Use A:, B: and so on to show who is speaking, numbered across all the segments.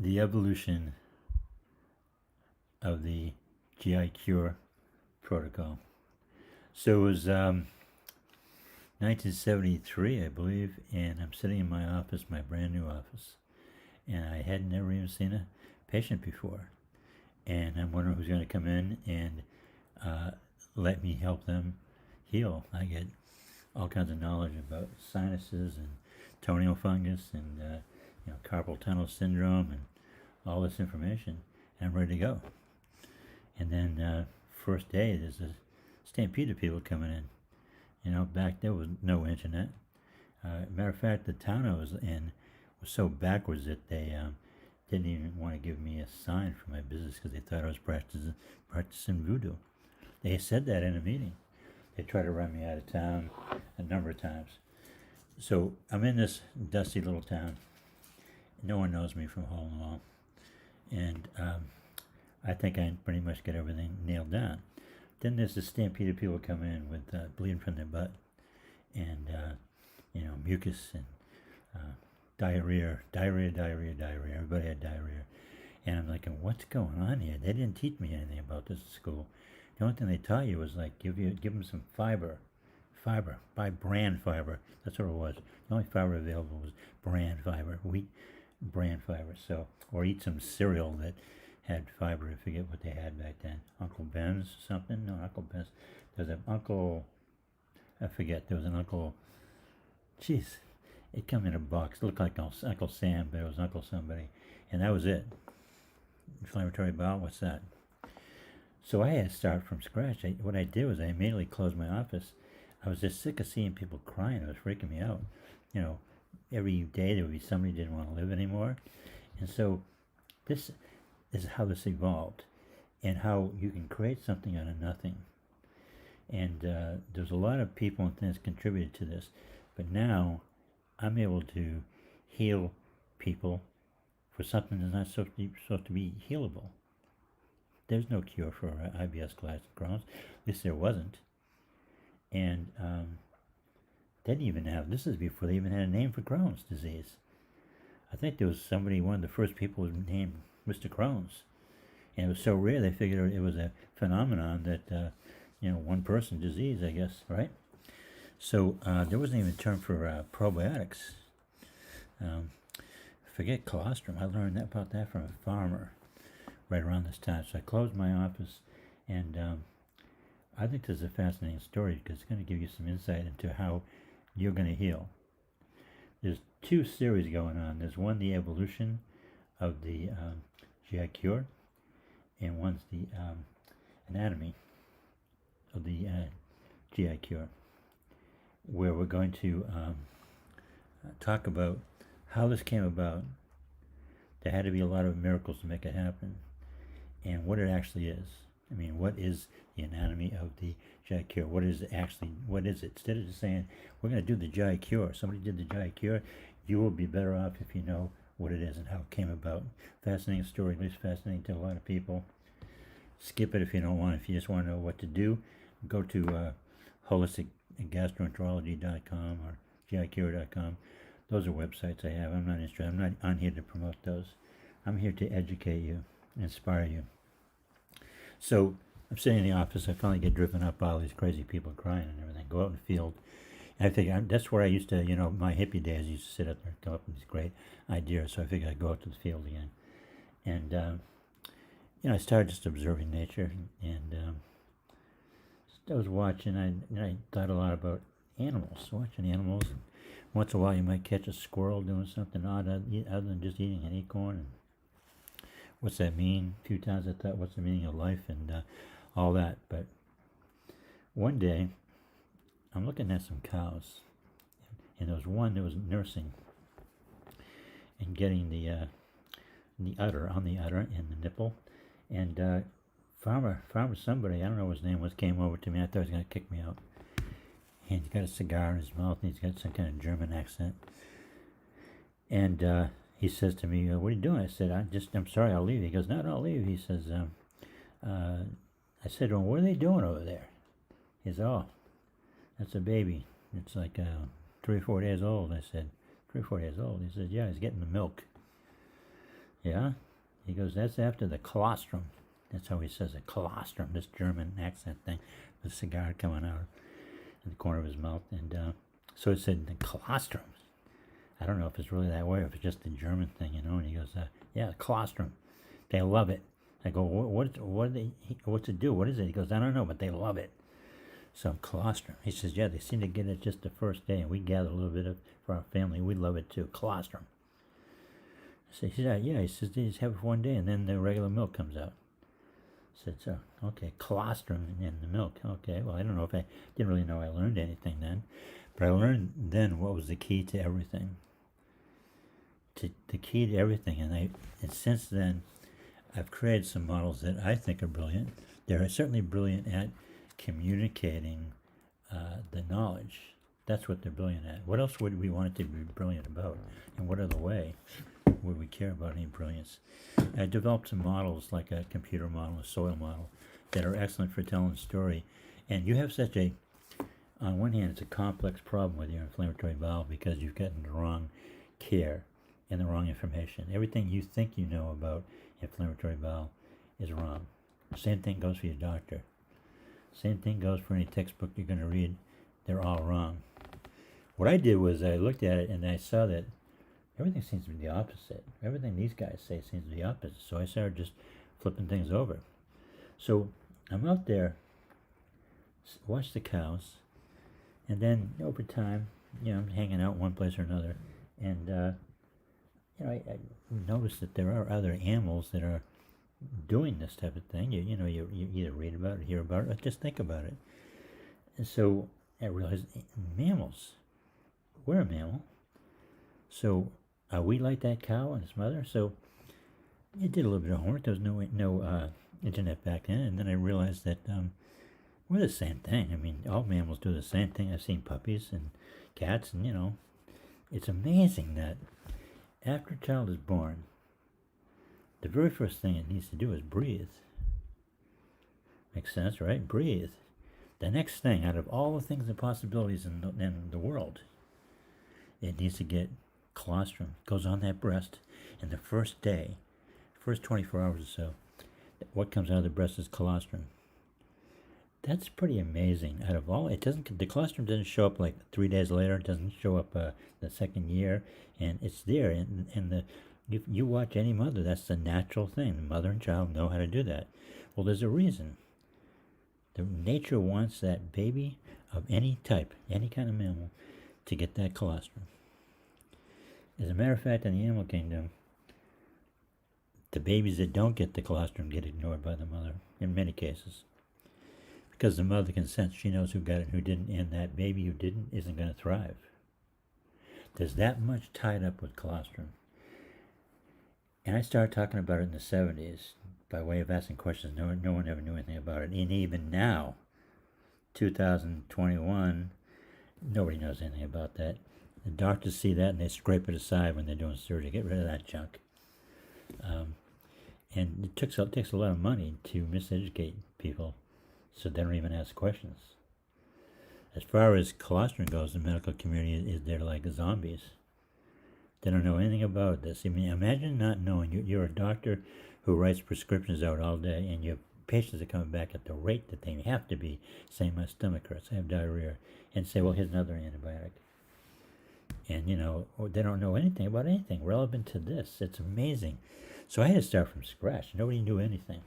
A: the evolution of the GI Cure protocol. So it was 1973, I believe, and I'm sitting in my office, my brand new office, and I had never even seen a patient before. And I'm wondering who's going to come in and let me help them heal. I get all kinds of knowledge about sinuses and toenail fungus and carpal tunnel syndrome and all this information, and I'm ready to go. And then first day, there's a stampede of people coming in. Back there was no internet. Matter of fact, the town I was in was so backwards that they didn't even want to give me a sign for my business because they thought I was practicing voodoo. They said that in a meeting. They tried to run me out of town a number of times. So I'm in this dusty little town. No one knows me from hole in the wall. And I think I pretty much got everything nailed down. Then there's a stampede of people come in with bleeding from their butt and, mucus and diarrhea. Everybody had diarrhea. And I'm like, what's going on here? They didn't teach me anything about this at school. The only thing they taught you was like, give them some fiber, buy bran fiber. That's what it was. The only fiber available was bran fiber, wheat bran fiber. So, or eat some cereal that had fiber. I forget what they had back then. Uncle Ben's or something? No, Uncle Ben's. There's an Uncle, I forget. There was an Uncle, jeez, it came in a box. It looked like Uncle Sam, but it was Uncle somebody. And that was it. Inflammatory bowel, what's that? So I had to start from scratch. What I did was I immediately closed my office. I was just sick of seeing people crying. It was freaking me out. Every day there would be somebody who didn't want to live anymore. And so this is how this evolved and how you can create something out of nothing. And there's a lot of people and things contributed to this. But now I'm able to heal people for something that's not supposed to be healable. There's no cure for IBS, Colitis, and Crohn's. At least there wasn't. And they didn't even have, this is before they even had a name for Crohn's disease. I think there was somebody, one of the first people was named Mr. Crohn's. And it was so rare they figured it was a phenomenon that, one person disease, I guess, right? So there wasn't even a term for probiotics. Forget colostrum. I learned about that from a farmer right around this time. So I closed my office, and I think this is a fascinating story because it's going to give you some insight into how you're going to heal. There's two series going on. There's one, the evolution of the GI Cure, and one's the anatomy of the GI Cure, where we're going to talk about how this came about. There had to be a lot of miracles to make it happen, and what it actually is. I mean, what is the anatomy of the GI Cure? What is it? Instead of just saying, we're going to do the GI Cure, somebody did the GI Cure, you will be better off if you know what it is and how it came about. Fascinating story, at least fascinating to a lot of people. Skip it if you don't want. If you just want to know what to do, go to Holistic Gastroenterology.com or GICure.com. Those are websites I have. I'm not interested. I'm not on here to promote those. I'm here to educate you, inspire you. So I'm sitting in the office. I finally get driven up by all these crazy people crying and everything. Go out in the field. And I think that's where I used to, my hippie days, I used to sit up there and come up with these great ideas. So I figured I'd go out to the field again. And, I started just observing nature. And I was watching. I thought a lot about animals, watching animals. Once in a while you might catch a squirrel doing something odd other than just eating an acorn. And what's that mean? A few times I thought, what's the meaning of life and all that. But one day, I'm looking at some cows. And there was one that was nursing and getting the udder, on the udder and the nipple. And farmer somebody, I don't know what his name was, came over to me. I thought he was going to kick me out. And he's got a cigar in his mouth, and he's got some kind of German accent. And he says to me, what are you doing? I said, I'm sorry, I'll leave. He goes, no, don't leave. He says, I said, well, what are they doing over there? He says, oh, that's a baby. It's like 3 or 4 days old. I said, 3 or 4 days old? He said, yeah, he's getting the milk. Yeah? He goes, that's after the colostrum. That's how he says it, colostrum, this German accent thing, the cigar coming out in the corner of his mouth. And so it said the colostrum. I don't know if it's really that way or if it's just a German thing, And he goes, yeah, colostrum. They love it. I go, what's it do? What is it? He goes, I don't know, but they love it. So colostrum. He says, yeah, they seem to get it just the first day, and we gather a little bit of for our family. We love it too. Colostrum. So he said, yeah. He says, they just have it for one day, and then the regular milk comes out. I said, so, okay, colostrum in the milk. Okay, well, I don't know if I didn't really know I learned anything then, but I learned then what was the key to everything. The key to everything, and since then, I've created some models that I think are brilliant. They're certainly brilliant at communicating the knowledge. That's what they're brilliant at. What else would we want it to be brilliant about? And what other way would we care about any brilliance? I developed some models, like a computer model, a soil model, that are excellent for telling a story. And you have such on one hand, it's a complex problem with your inflammatory bowel because you've gotten the wrong care and the wrong information. Everything you think you know about inflammatory bowel is wrong. Same thing goes for your doctor. Same thing goes for any textbook you're going to read. They're all wrong. What I did was I looked at it and I saw that everything seems to be the opposite. Everything these guys say seems to be the opposite. So I started just flipping things over. So I'm out there, watch the cows, and then over time, I'm hanging out one place or another, and I noticed that there are other animals that are doing this type of thing. You either read about it, hear about it, or just think about it. And so I realized mammals. We're a mammal. So are we like that cow and its mother? So I did a little bit of homework. There was no internet back then, and then I realized that we're the same thing. I mean, all mammals do the same thing. I've seen puppies and cats, and it's amazing that after a child is born, the very first thing it needs to do is breathe. Makes sense, right? Breathe. The next thing, out of all the things and possibilities in the world, it needs to get colostrum. It goes on that breast, and the first day, first 24 hours or so, what comes out of the breast is colostrum. That's pretty amazing. Out of all, the colostrum doesn't show up like 3 days later. It doesn't show up the second year, and it's there. And you watch any mother, that's the natural thing. The mother and child know how to do that. Well, there's a reason. Nature wants that baby of any type, any kind of mammal, to get that colostrum. As a matter of fact, in the animal kingdom, the babies that don't get the colostrum get ignored by the mother in many cases. Because the mother can sense, she knows who got it and who didn't, and that baby who didn't isn't going to thrive. There's that much tied up with colostrum. And I started talking about it in the 70s by way of asking questions. No one ever knew anything about it. And even now, 2021, nobody knows anything about that. The doctors see that and they scrape it aside when they're doing surgery. Get rid of that junk. And it takes a lot of money to miseducate people so they don't even ask questions. As far as colostrum goes, the medical community they're like zombies. They don't know anything about this. I mean, imagine not knowing. You're a doctor who writes prescriptions out all day, and your patients are coming back at the rate that they have to be, saying my stomach hurts, I have diarrhea, and say, well, here's another antibiotic. And, they don't know anything about anything relevant to this. It's amazing. So I had to start from scratch. Nobody knew anything.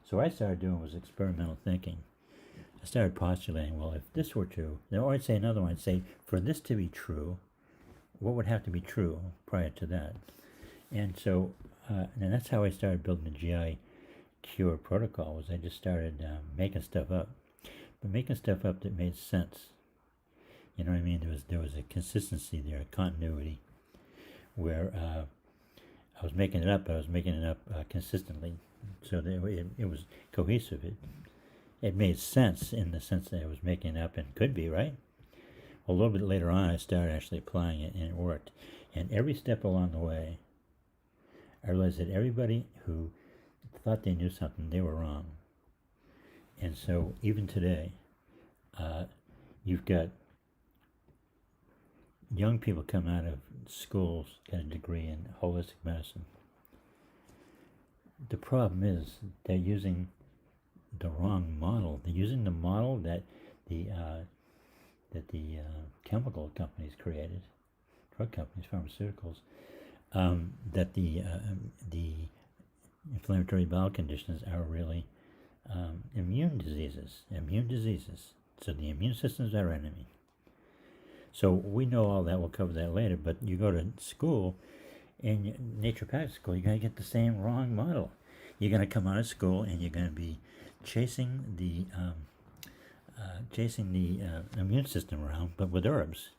A: So what I started doing was experimental thinking. I started postulating, well, if this were true, or I'd say another one, I'd say, for this to be true, what would have to be true prior to that? And so, and that's how I started building the GI cure protocol, was I just started making stuff up. But making stuff up that made sense. You know what I mean? There was a consistency there, a continuity, where I was making it up, but I was making it up consistently, so that it was cohesive. It made sense in the sense that I was making it up and could be, right? Well, a little bit later on, I started actually applying it, and it worked. And every step along the way, I realized that everybody who thought they knew something, they were wrong. And so even today, you've got young people come out of schools, get a degree in holistic medicine. the problem is they're using the wrong model. They're using the model that the chemical companies created, drug companies, pharmaceuticals, that the inflammatory bowel conditions are really immune diseases. So the immune system is our enemy. So we know all that. We'll cover that later. But you go to school, in naturopathic school, you're going to get the same wrong model. You're going to come out of school and you're going to be chasing the immune system around, but with herbs.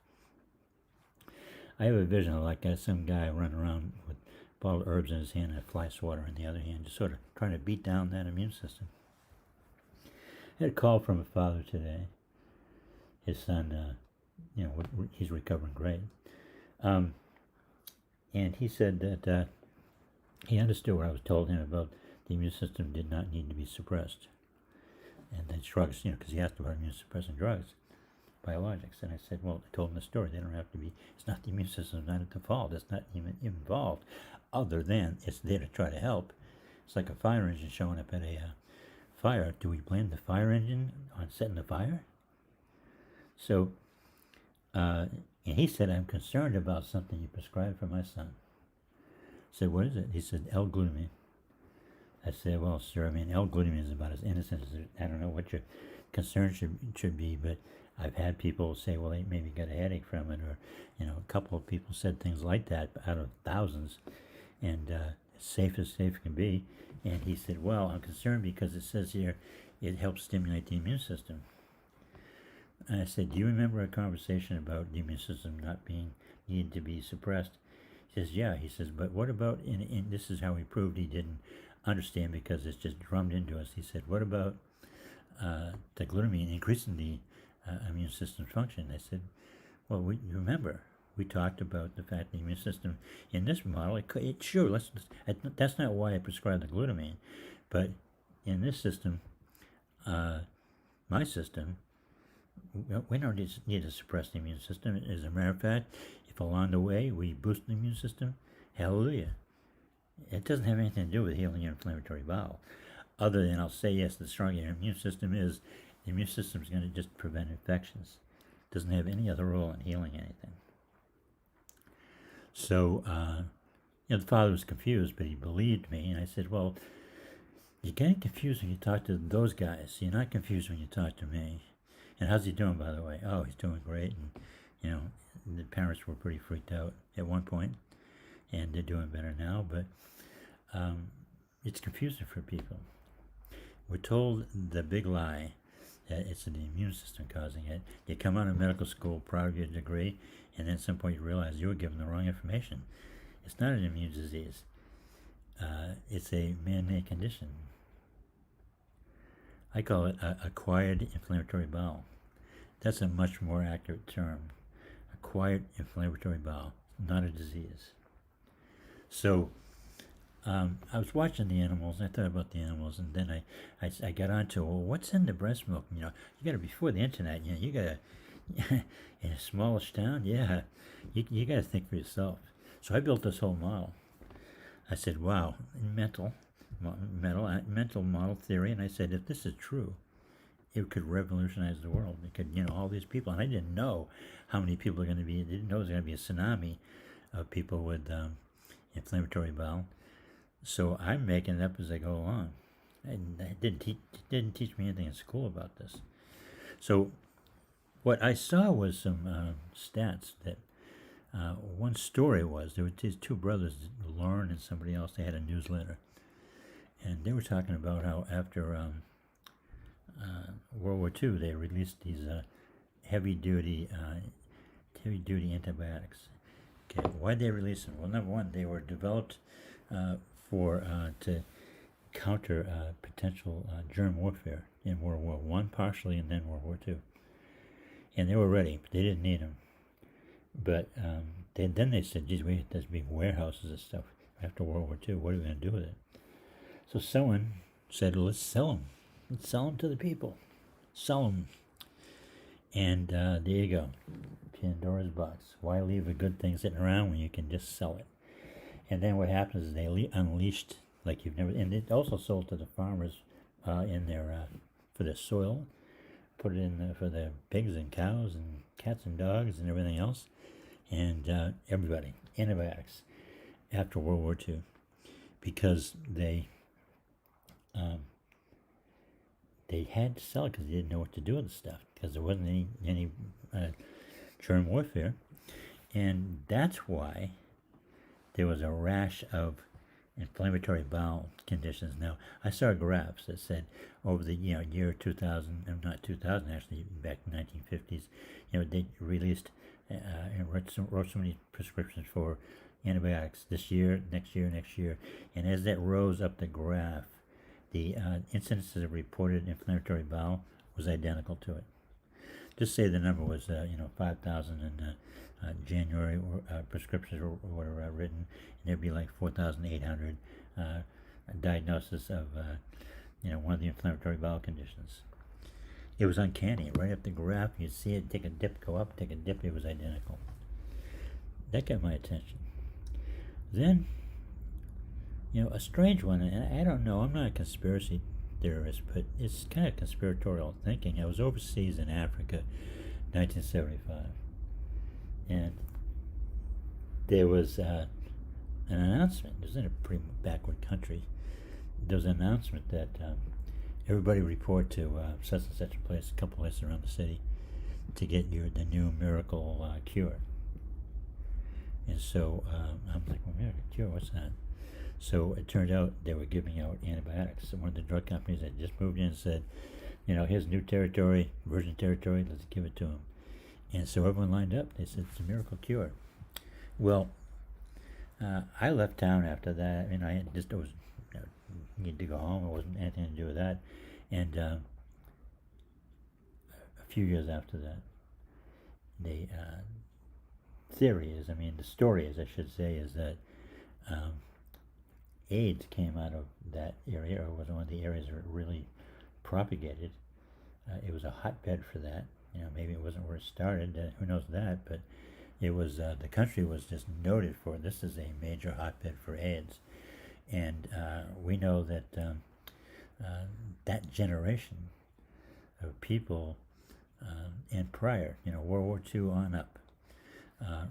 A: I have a vision of like some guy running around with a bottle of herbs in his hand and a fly swatter in the other hand, just sort of trying to beat down that immune system. I had a call from a father today. His son, he's recovering great. And he said that he understood what I was told him about the immune system did not need to be suppressed. And then drugs, because he asked about immune suppressing drugs, biologics. And I said, well, I told him the story. They don't have to be, it's not the immune system, it's not at the fault. It's not even involved, other than it's there to try to help. It's like a fire engine showing up at a fire. Do we blame the fire engine on setting the fire? So, and he said, I'm concerned about something you prescribed for my son. I said, what is it? He said, L-glutamine. I said, well, sir, L-glutamine is about as innocent as I don't know what your concern should be, but I've had people say, well, they maybe got a headache from it, or, a couple of people said things like that out of thousands, and safe as safe can be. And he said, well, I'm concerned because it says here it helps stimulate the immune system. And I said, do you remember a conversation about the immune system not being needed to be suppressed? He says, yeah. He says, but what about, and this is how he proved he didn't understand because it's just drummed into us. He said, what about the glutamine increasing the immune system's function? I said, well, remember, we talked about the fact the immune system in this model, that's not why I prescribed the glutamine, but in this system, my system, we don't need to suppress the immune system. As a matter of fact, if along the way we boost the immune system, hallelujah. It doesn't have anything to do with healing your inflammatory bowel. Other than I'll say, yes, the stronger your immune system is, the immune system is going to just prevent infections. It doesn't have any other role in healing anything. So, the father was confused, but he believed me. And I said, well, you're getting confused when you talk to those guys. You're not confused when you talk to me. And how's he doing, by the way? Oh, he's doing great. And, the parents were pretty freaked out at one point, and they're doing better now. But it's confusing for people. We're told the big lie that it's the immune system causing it. You come out of medical school proud of your degree, and then at some point you realize you were given the wrong information. It's not an immune disease. It's a man-made condition. I call it acquired inflammatory bowel. That's a much more accurate term. Acquired inflammatory bowel, not a disease. So I was watching the animals, and I thought about the animals, and then I got onto, well, what's in the breast milk? You got to, before the internet, you got to, in a smallish town, you got to think for yourself. So I built this whole model. I said, wow, mental model theory, and I said, if this is true, it could revolutionize the world. It could, all these people, and I didn't know how many people are going to be, I didn't know it was going to be a tsunami of people with inflammatory bowel. So I'm making it up as I go along. And it didn't teach me anything in school about this. So what I saw was some stats that one story was, there were these two brothers, Lauren and somebody else, they had a newsletter. And they were talking about how after World War II, they released these heavy-duty antibiotics. Okay, why'd they release them? Well, number one, they were developed to counter potential germ warfare in World War I, partially, and then World War II. And they were ready, but they didn't need them. But then they said, geez, there's big warehouses and stuff after World War II. What are we going to do with it? So someone said, well, let's sell them. Let's sell them to the people. Sell them. And there you go. Pandora's box. Why leave a good thing sitting around when you can just sell it? And then what happens is they unleashed like you've never. And it also sold to the farmers in their for the soil, put it in for the pigs and cows and cats and dogs and everything else, and everybody antibiotics after World War II, because they had to sell it because they didn't know what to do with the stuff, because there wasn't any germ warfare, and that's why there was a rash of inflammatory bowel conditions. Now, I saw graphs that said over the year 2000, not 2000 actually, back in the 1950s, they released and wrote so many prescriptions for antibiotics this year, next year, and as that rose up the graph, the incidences of reported inflammatory bowel was identical to it. Just say the number was 5,000 in January, prescriptions were written, and there'd be like 4,800 diagnosis of one of the inflammatory bowel conditions. It was uncanny. Right up the graph, you'd see it take a dip, go up, take a dip. It was identical. That got my attention. Then, a strange one, and I don't know, I'm not a conspiracy theorist, but it's kind of conspiratorial thinking. I was overseas in Africa, 1975, and there was an announcement. It was in a pretty backward country. There was an announcement that everybody report to such and such a place, a couple places around the city, to get the new miracle cure. And so I'm like, well, miracle cure, what's that? So it turned out they were giving out antibiotics. And one of the drug companies had just moved in and said, here's new territory, virgin territory, let's give it to them. And so everyone lined up. They said, it's a miracle cure. Well, I left town after that. I was need to go home. It wasn't anything to do with that. And a few years after that, the theory is, the story is, I should say, is that AIDS came out of that area, or was one of the areas where it really propagated. It was a hotbed for that. Maybe it wasn't where it started. Who knows that? But it was. The country was just noted for, this is a major hotbed for AIDS, and we know that that generation of people and prior, World War II on up,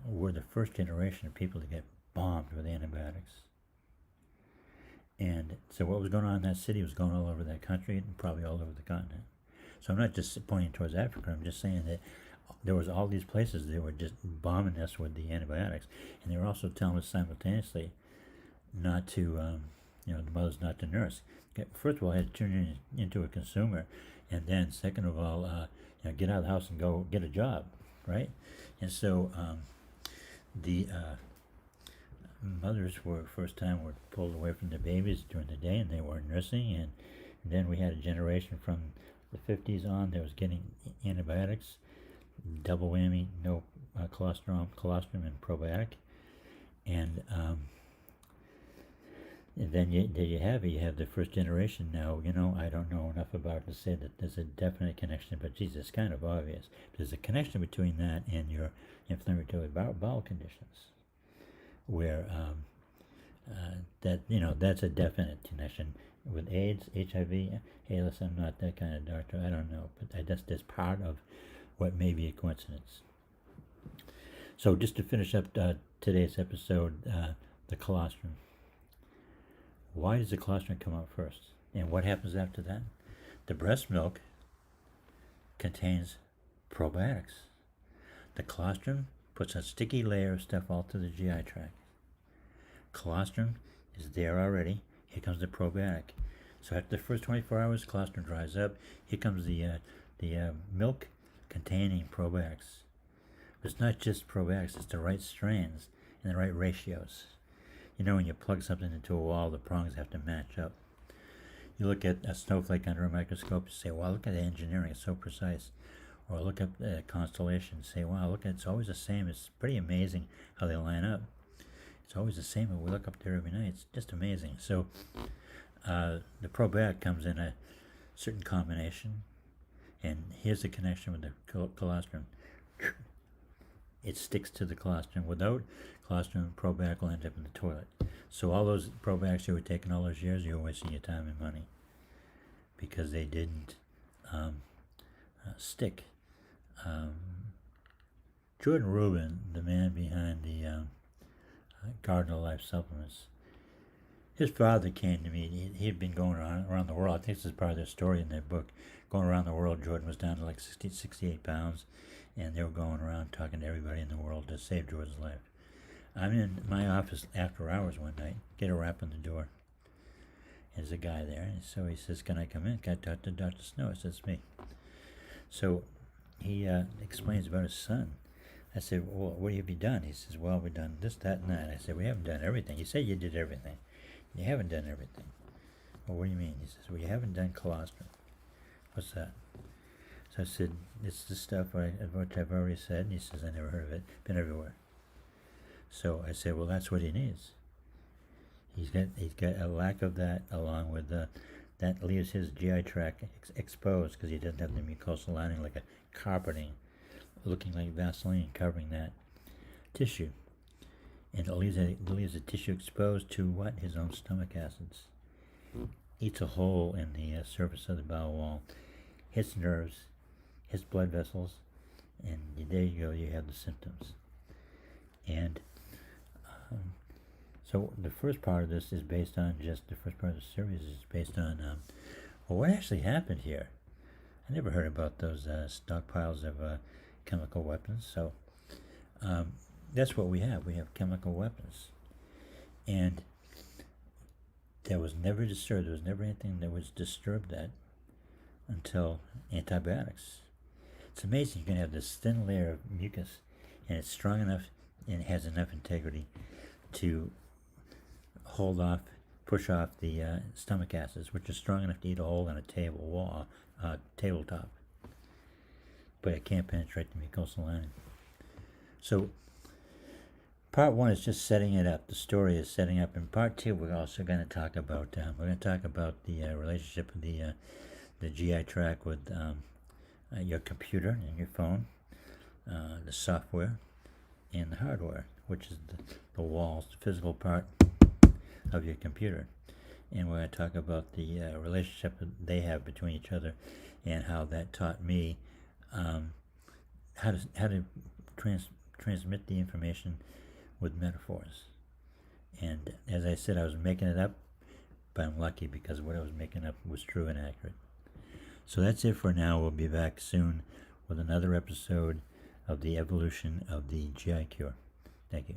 A: were the first generation of people to get bombed with antibiotics. And so what was going on in that city was going all over that country and probably all over the continent. So I'm not just pointing towards Africa. I'm just saying that there was all these places that were just bombing us with the antibiotics, and they were also telling us simultaneously not to, the mothers not to nurse. First of all, I had to turn into a consumer, and then second of all, get out of the house and go get a job, right? And so the mothers were pulled away from their babies during the day, and they weren't nursing, and then we had a generation from the 50s on that was getting antibiotics, double whammy, no colostrum and probiotic, and then you have the first generation now. I don't know enough about it to say that there's a definite connection, but geez, it's kind of obvious. There's a connection between that and your inflammatory bowel conditions, where that's a definite connection with AIDS, HIV. Hey, listen, I'm not that kind of doctor. I don't know, but that's part of what may be a coincidence. So just to finish up today's episode, the colostrum. Why does the colostrum come out first? And what happens after that? The breast milk contains probiotics. The colostrum puts a sticky layer of stuff all through the GI tract. Colostrum is there already. Here comes the probiotic. So after the first 24 hours, colostrum dries up. Here comes the milk containing probiotics. But it's not just probiotics, it's the right strains and the right ratios. When you plug something into a wall, the prongs have to match up. You look at a snowflake under a microscope, you say, wow, look at the engineering, it's so precise. Or look at the constellation, say, wow, look, it's always the same. It's pretty amazing how they line up. It's always the same when we look up there every night. It's just amazing. So the probiotic comes in a certain combination, and here's the connection with the colostrum. It sticks to the colostrum. Without colostrum and probiotic will end up in the toilet. So all those probiotics you were taking all those years, you're wasting your time and money because they didn't stick. Jordan Rubin, the man behind the Garden of Life supplements, his father came to me. He had been going around the world. I think this is part of their story in their book. Going around the world, Jordan was down to like 68 pounds, and they were going around talking to everybody in the world to save Jordan's life. I'm in my office after hours one night, get a rap on the door. There's a guy there, and so he says, "Can I come in? Can I talk to Dr. Snow?" I said, "It's me." So he explains about his son. I said, "Well, what have you done?" He says, "Well, we've done this, that, and that." I said, "We haven't done everything. You say you did everything. You haven't done everything." "Well, what do you mean?" He says, "Well, you haven't done colostrum." "What's that?" So I said, "It's the stuff what I've already said." And he says, "I never heard of it. Been everywhere." So I said, "Well, that's what he needs. He's got a lack of that, along with that leaves his GI tract exposed because he doesn't have the mucosal lining, like a carpeting, looking like Vaseline covering that tissue, and it leaves the tissue exposed to what? His own stomach acids. Eats a hole in the surface of the bowel wall, hits nerves, hits blood vessels, and there you go. You have the symptoms. And so the first part of this is based on just the first part of the series is based on well, what actually happened here. I never heard about those stockpiles of chemical weapons. So that's what we have. We have chemical weapons, and that was never disturbed. There was never anything that was disturbed that until antibiotics. It's amazing. You can have this thin layer of mucus, and it's strong enough and it has enough integrity to push off the stomach acids, which are strong enough to eat a hole in a tabletop, but it can't penetrate the mucosal lining. So part one is just setting it up. The story is setting up. In part two, we're also going to talk about the relationship of the GI tract with your computer and your phone, the software, and the hardware, which is the walls, the physical part of your computer. And we're going to talk about the relationship that they have between each other, and how that taught me how to transmit the information with metaphors. And as I said, I was making it up, but I'm lucky because what I was making up was true and accurate. So that's it for now. We'll be back soon with another episode of the evolution of the GI cure. Thank you.